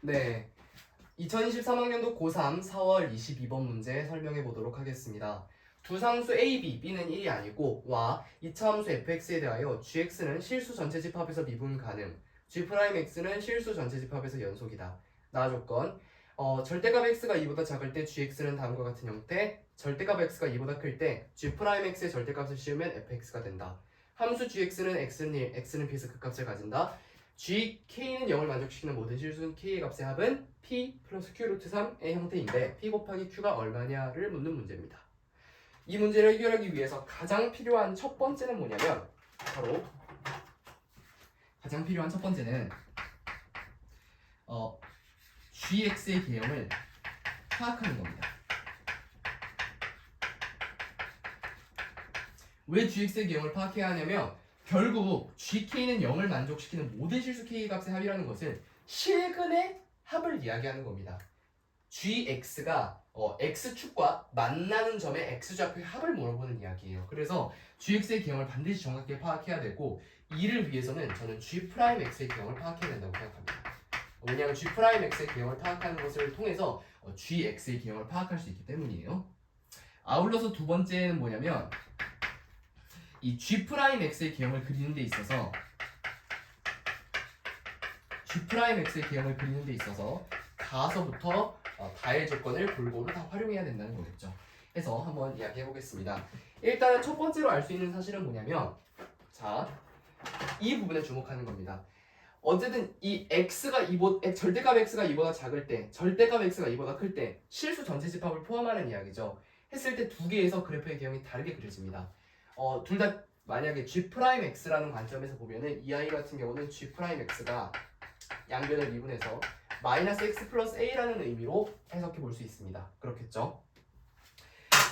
네, 2023학년도 고3 4월 22번 문제 설명해 보도록 하겠습니다. 두 상수 a, b, b는 1이 아니고 와 이차함수 fx에 대하여 gx는 실수 전체 집합에서 미분 가능, g'x는 실수 전체 집합에서 연속이다. 나 조건 절대값 x가 2보다 작을 때 gx는 다음과 같은 형태, 절대값 x가 2보다 클 때 g'x의 절대값을 씌우면 fx가 된다. 함수 gx는 x는 1, x는 b에서 극값을 가진다. gk는 0을 만족시키는 모든 실수는 k의 값의 합은 p 플러스 q 루트 3의 형태인데 p 곱하기 q가 얼마냐를 묻는 문제입니다. 이 문제를 해결하기 위해서 가장 필요한 첫 번째는 뭐냐면 바로 가장 필요한 첫 번째는 gx의 개형을 파악하는 겁니다. 왜 gx의 개형을 파악해야 하냐면 결국 gk는 0을 만족시키는 모든 실수 k 값의 합이라는 것은 실근의 합을 이야기하는 겁니다. gx가 x축과 만나는 점의 x좌표의 합을 물어보는 이야기예요. 그래서 gx의 개형을 반드시 정확하게 파악해야 되고 이를 위해서는 저는 g'x의 개형을 파악해야 된다고 생각합니다. 왜냐하면 g'x의 개형을 파악하는 것을 통해서 gx의 개형을 파악할 수 있기 때문이에요. 아울러서 두 번째는 뭐냐면 이 g'x의 개형을 그리는 데 있어서 g'x의 개형을 그리는 데 있어서 가서부터 다의 조건을 골고루 다 활용해야 된다는 거겠죠. 해서 한번 이야기해 보겠습니다. 일단은 첫 번째로 알 수 있는 사실은 뭐냐면 자, 이 부분에 주목하는 겁니다. 어쨌든 이 절대값 x가 2보다 작을 때, 절대값 x가 2보다 클 때 실수 전체 집합을 포함하는 이야기죠. 했을 때 두 개에서 그래프의 개형이 다르게 그려집니다. 둘 다 만약에 g'x라는 관점에서 보면은 이 아이 같은 경우는 g'x가 양변을 미분해서 마이너스 x 플러스 a라는 의미로 해석해 볼 수 있습니다. 그렇겠죠?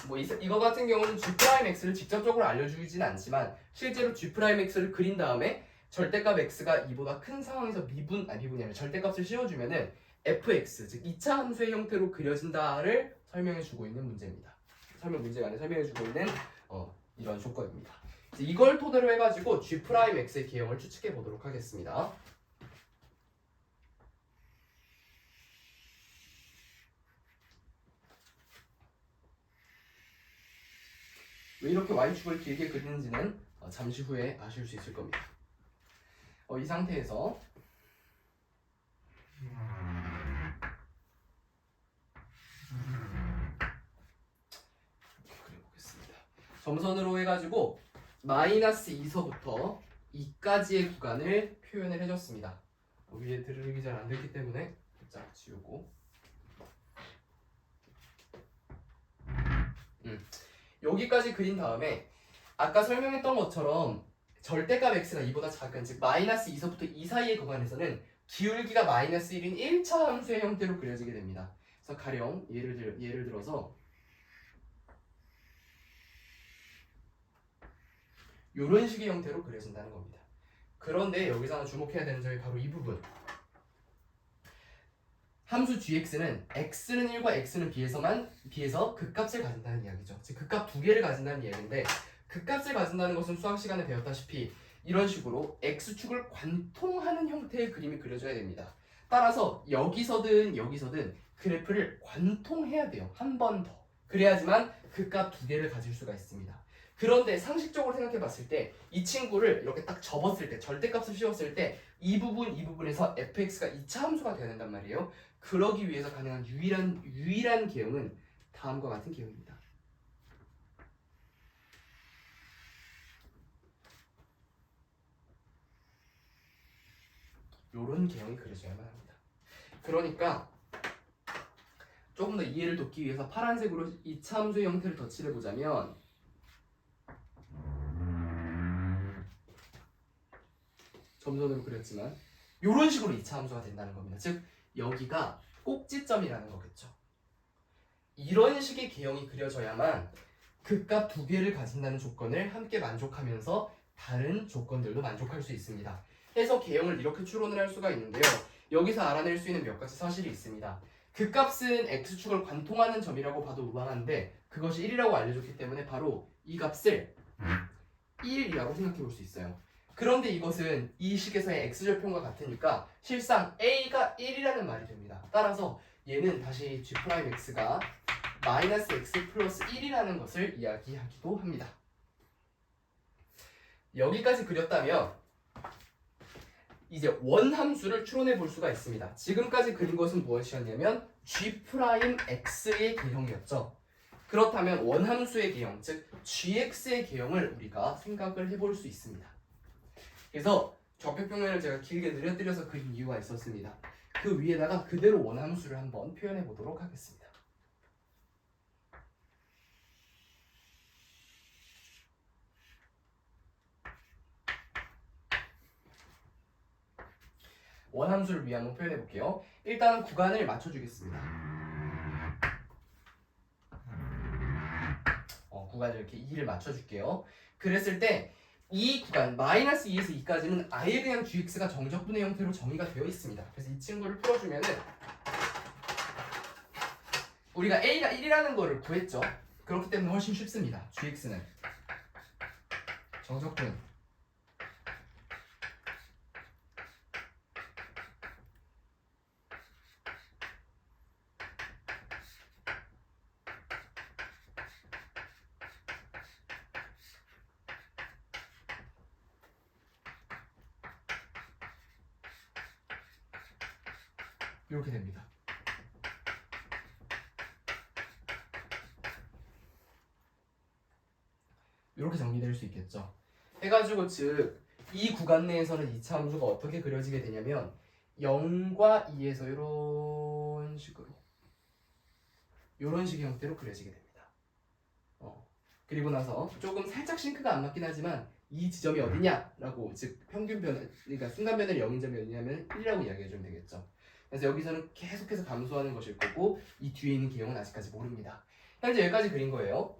뭐 이거 같은 경우는 g'x를 직접적으로 알려주진 않지만 실제로 g'x를 그린 다음에 절대값 x가 2보다 큰 상황에서 미분이 아니라 절대값을 씌워주면은 fx 즉 2차 함수의 형태로 그려진다를 설명해주고 있는 문제입니다. 문제가 아니라 설명해주고 있는 이런 조건입니다. 이걸 토대로 해가지고 g'x의 개형을 추측해 보도록 하겠습니다. 왜 이렇게 y축을 길게 그리는지는 잠시 후에 아실 수 있을 겁니다. 이 상태에서 그려보겠습니다. 점선으로 해가지고 마이너스 2서부터 2까지의 구간을 표현을 해줬습니다. 위에 드르륵이 잘 안되기 때문에 자 지우고 여기까지 그린 다음에 아까 설명했던 것처럼 절대값 x가 2보다 작은 즉 마이너스 2서부터 2 사이의 구간에서는 기울기가 마이너스 1인 1차 함수의 형태로 그려지게 됩니다. 그래서 가령 예를 들어서 이런 식의 형태로 그려진다는 겁니다. 그런데 여기서 하나 주목해야 되는 점이 바로 이 부분. 함수 gx는 x는 1과 x는 b에서 극값을 가진다는 이야기죠. 즉 극값 두 개를 가진다는 이야기인데 극값을 가진다는 것은 수학 시간에 배웠다시피 이런 식으로 x축을 관통하는 형태의 그림이 그려져야 됩니다. 따라서 여기서든 그래프를 관통해야 돼요. 한 번 더. 그래야지만 극값 두 개를 가질 수가 있습니다. 그런데 상식적으로 생각해 봤을 때 이 친구를 이렇게 딱 접었을 때 절대값을 씌웠을 때 이 부분에서 fx가 2차 함수가 되어야 된단 말이에요. 그러기 위해서 가능한 유일한 개형은 다음과 같은 개형입니다. 요런 개형이 그려져야만 합니다. 그러니까 조금 더 이해를 돕기 위해서 파란색으로 2차 함수의 형태를 덧칠해 보자면 점선으로 그렸지만 요런 식으로 2차 함수가 된다는 겁니다. 즉 여기가 꼭지점이라는 거겠죠. 이런 식의 개형이 그려져야만 극값 두 개를 가진다는 조건을 함께 만족하면서 다른 조건들도 만족할 수 있습니다. 해서 개형을 이렇게 추론을 할 수가 있는데요. 여기서 알아낼 수 있는 몇 가지 사실이 있습니다. 극값은 x축을 관통하는 점이라고 봐도 무방한데 그것이 1이라고 알려줬기 때문에 바로 이 값을 1이라고 생각해 볼 수 있어요. 그런데 이것은 이 식에서의 x절편과 같으니까 실상 a가 1이라는 말이 됩니다. 따라서 얘는 다시 g'x가 마이너스 x 플러스 1이라는 것을 이야기하기도 합니다. 여기까지 그렸다면 이제 원함수를 추론해 볼 수가 있습니다. 지금까지 그린 것은 무엇이었냐면 g'x의 개형이었죠. 그렇다면 원함수의 개형, 즉 gx의 개형을 우리가 생각을 해볼 수 있습니다. 그래서 적격평면을 제가 길게 늘려드려서 그린 이유가 있었습니다. 그 위에다가 그대로 원함수를 한번 표현해 보도록 하겠습니다. 원함수를 위해 한번 표현해 볼게요. 일단은 구간을 맞춰주겠습니다. 구간을 이렇게 2를 맞춰줄게요. 그랬을 때 이 구간 마이너스 2에서 2까지는 아예 그냥 gx가 정적분의 형태로 정의가 되어 있습니다. 그래서 이 친구를 풀어주면은 우리가 a가 1이라는 거를 구했죠. 그렇기 때문에 훨씬 쉽습니다. gx는 정적분 이렇게 됩니다. 이렇게 정리될 수 있겠죠. 해가지고 즉 이 구간 내에서는 2차 함수가 어떻게 그려지게 되냐면 0과 2에서 이런 식의 형태로 그려지게 됩니다. 그리고 나서 조금 살짝 싱크가 안 맞긴 하지만 이 지점이 어디냐라고 즉 평균 변 그러니까 순간 변화의 0인 점이 어디냐면 1이라고 이야기해 주면 되겠죠. 그래서 여기서는 계속해서 감소하는 것일 거고 이 뒤에 있는 개형은 아직까지 모릅니다. 현재 여기까지 그린 거예요.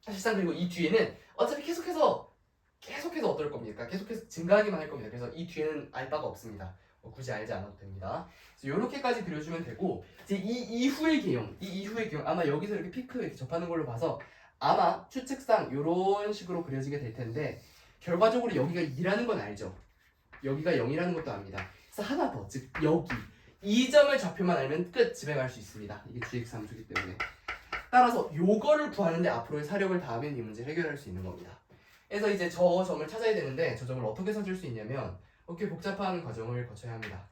사실상 그리고 이 뒤에는 어차피 계속해서 어떨 겁니까? 계속해서 증가하기만 할 겁니다. 그래서 이 뒤에는 알 바가 없습니다. 굳이 알지 않아도 됩니다. 그래서 이렇게까지 그려주면 되고 이제 이 이후의 개형 아마 여기서 이렇게 피크 이렇게 접하는 걸로 봐서 아마 추측상 이런 식으로 그려지게 될 텐데 결과적으로 여기가 2라는 건 알죠? 여기가 0이라는 것도 압니다. 그래서 하나 더, 즉 여기 이 점을 좌표만 알면 끝 집에 갈 수 있습니다. 이게 gx 함수이기 때문에 따라서 요거를 구하는데 앞으로의 사력을 다하면 이 문제를 해결할 수 있는 겁니다. 그래서 이제 저 점을 찾아야 되는데 저 점을 어떻게 찾을 수 있냐면 이렇게 복잡한 과정을 거쳐야 합니다.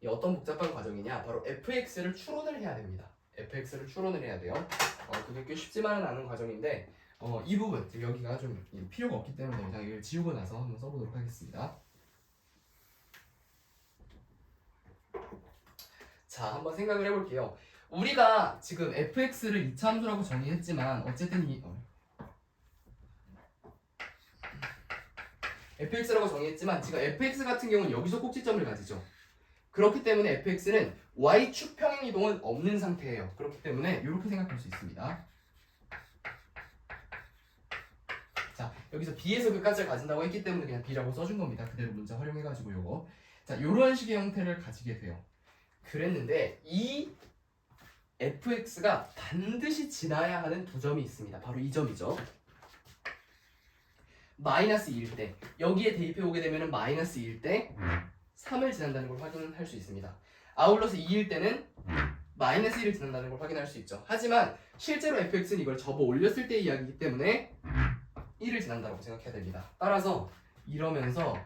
이 어떤 복잡한 과정이냐? 바로 fx를 추론을 해야 됩니다. fx를 추론을 해야 돼요. 그게 꽤 쉽지만은 않은 과정인데 이 부분 여기가 좀 필요가 없기 때문에 그냥 이걸 지우고 나서 한번 써보도록 하겠습니다. 자, 한번 생각을 해볼게요. 우리가 지금 fx를 2차 함수라고 정의했지만 어쨌든 fx라고 정의했지만 지금 fx 같은 경우는 여기서 꼭지점을 가지죠. 그렇기 때문에 fx는 y축 평행 이동은 없는 상태예요. 그렇기 때문에 이렇게 생각할 수 있습니다. 자, 여기서 b에서 끝까지를 가진다고 했기 때문에 그냥 b라고 써준 겁니다. 그대로 문자 활용해가지고 요거. 자, 요런 식의 형태를 가지게 돼요. 그랬는데 이 fx가 반드시 지나야 하는 두 점이 있습니다. 바로 이 점이죠. 마이너스 2일 때 여기에 대입해 오게 되면 마이너스 2일 때 3을 지난다는 걸 확인할 수 있습니다. 아울러서 2일 때는 마이너스 1을 지난다는 걸 확인할 수 있죠. 하지만 실제로 fx는 이걸 접어 올렸을 때의 이야기이기 때문에 1을 지난다고 생각해야 됩니다. 따라서 이러면서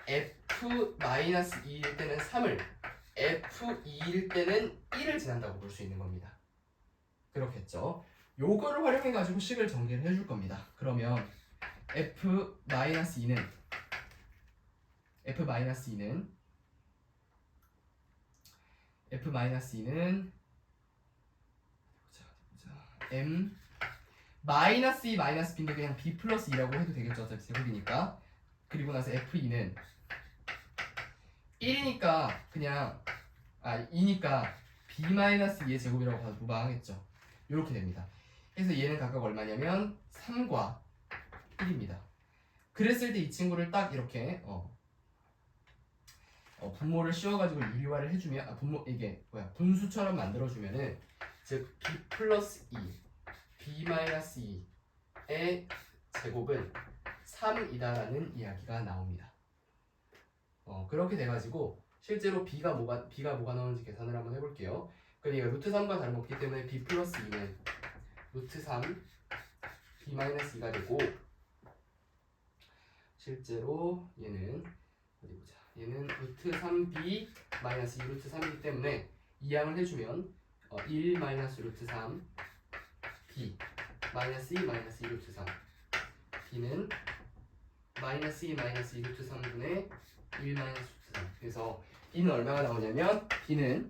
f-2일 때는 3을 f2일 때는 1을 지난다고 볼 수 있는 겁니다. 그렇겠죠. 요거를 활용해가지고 식을 전개를 해줄 겁니다. 그러면 f-2는 m 마이너스 2 마이너스 b인데 그냥 b 플러스 2라고 해도 되겠죠. 어차피 제곱이니까. 그리고 나서 f2는 1이니까 그냥 2니까 b 마이너스 2의 제곱이라고 봐도 무방하겠죠. 이렇게 됩니다. 그래서 얘는 각각 얼마냐면 3과 1입니다. 그랬을 때 이 친구를 딱 이렇게 분모를 씌워가지고 유리화를 해주면 분수처럼 만들어주면은 즉 b 플러스 2 b 마이너스 2의 제곱은 3이다라는 이야기가 나옵니다. 그렇게 돼가지고 실제로 b가 뭐가 나오는지 계산을 한번 해볼게요. 그러니까 루트 3과 다름없기 때문에 b 플러스 2는 루트 3 b 마이너스 2가 되고, 실제로 얘는 어디 보자. 얘는 루트 3b 마이너스 2 루트 3이기 때문에 이항을 해주면 1 마이너스 루트 3 b 마이너스 2 마이너스 2 루트 3 b는 마이너스 2 마이너스 2 루트 3분의 1 마이너스 루트 3. 그래서 b는 얼마가 나오냐면 b는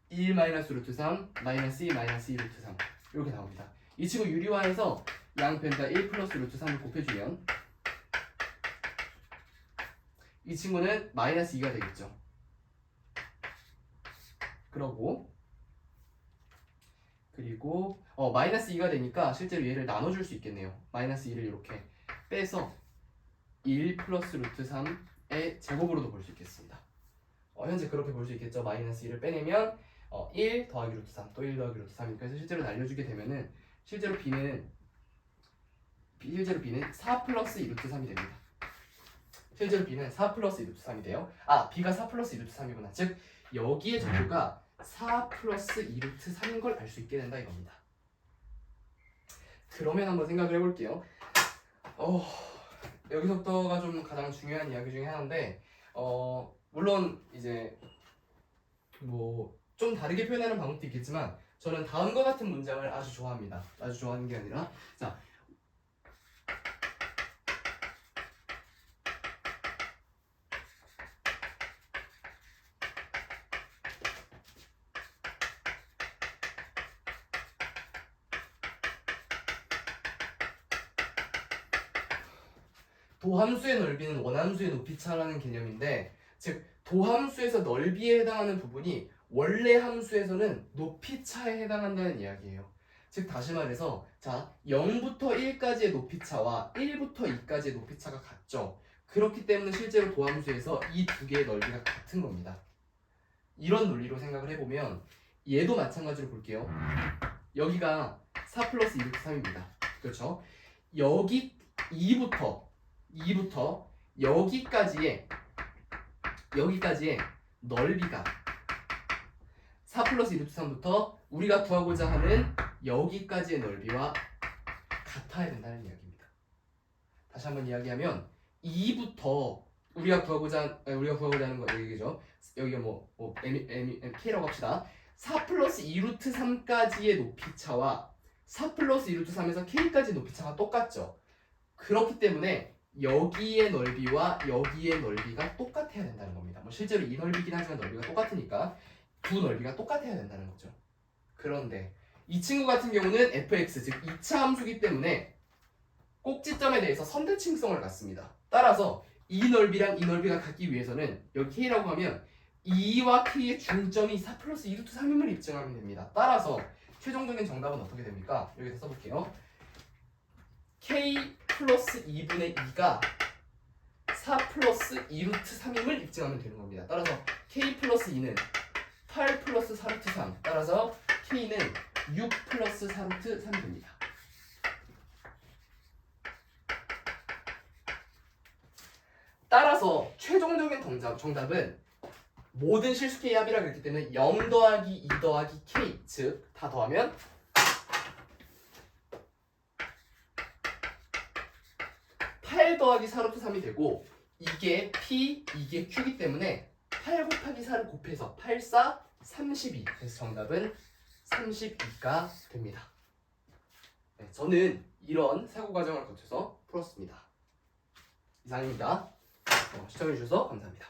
1 마이너스 루트 3 마이너스 2 마이너스 2 루트 3 이렇게 나옵니다. 이 친구 유리화해서 양변에다 1 플러스 루트 3을 곱해주면 이 친구는 마이너스 2가 되겠죠. 그리고 마이너스 2가 되니까 실제로 얘를 나눠줄 수 있겠네요. 마이너스 2를 이렇게 빼서 1 플러스 루트 3의 제곱으로도 볼 수 있겠습니다. 현재 그렇게 볼 수 있겠죠. 마이너스 2를 빼내면 1 더하기 루트 3, 또 1 더하기 루트 3이니까 그래서 실제로 날려주게 되면은 실제로 b는 4 플러스 2 루트 3이 됩니다. 실제로 b는 4 플러스 2 루트 3이 돼요. b가 4 플러스 2 루트 3이구나. 즉 여기의 정보가 4 플러스 2 루트 3인 걸 알 수 있게 된다 이겁니다. 그러면 한번 생각을 해볼게요. 여기서부터가 좀 가장 중요한 이야기 중에 하나인데 물론 이제 뭐 좀 다르게 표현하는 방법도 있겠지만 저는 다음과 같은 문장을 아주 좋아합니다. 아주 좋아하는 게 아니라 자, 도함수의 넓이는 원함수의 높이차라는 개념인데, 즉 도함수에서 넓이에 해당하는 부분이 원래 함수에서는 높이차에 해당한다는 이야기예요. 즉 다시 말해서 자 0부터 1까지의 높이차와 1부터 2까지의 높이차가 같죠. 그렇기 때문에 실제로 도함수에서 이 두 개의 넓이가 같은 겁니다. 이런 논리로 생각을 해보면 얘도 마찬가지로 볼게요. 여기가 4 플러스 2 루트 3입니다. 그렇죠? 여기 2부터 여기까지의 넓이가 4 플러스 2 루트 3부터 우리가 구하고자 하는 여기까지의 넓이와 같아야 된다는 이야기입니다. 다시 한번 이야기하면 2부터 우리가 구하고자 하는 거 여기죠. 여기가 K라고 합시다. 4 플러스 2 루트 3까지의 높이차와 4 플러스 2 루트 3에서 K까지 높이차가 똑같죠. 그렇기 때문에 여기의 넓이와 여기의 넓이가 똑같아야 된다는 겁니다. 실제로 이 넓이긴 하지만 넓이가 똑같으니까 두 넓이가 똑같아야 된다는 거죠. 그런데 이 친구 같은 경우는 fx, 즉 2차 함수기 때문에 꼭지점에 대해서 선대칭성을 갖습니다. 따라서 이 넓이랑 이 넓이가 같기 위해서는 여기 k라고 하면 2와 k의 중점이 4 플러스 2 루트 3임을 입증하면 됩니다. 따라서 최종적인 정답은 어떻게 됩니까? 여기다 써볼게요. k 플러스 2분의 2가 4 플러스 2 루트 3임을 입증하면 되는 겁니다. 따라서 k 플러스 2는 8 플러스 4 루트 3, 따라서 k는 6 플러스 4 루트 3이 됩니다. 따라서 최종적인 정답은 모든 실수 K 합이라 그랬기 때문에 0 더하기 2 더하기 K, 즉 다 더하면 8 더하기 4 루트 3이 되고, 이게 P, 이게 Q이기 때문에 8 곱하기 4를 곱해서 8, 4, 32. 그래서 정답은 32가 됩니다. 네, 저는 이런 사고 과정을 거쳐서 풀었습니다. 이상입니다. 시청해주셔서 감사합니다.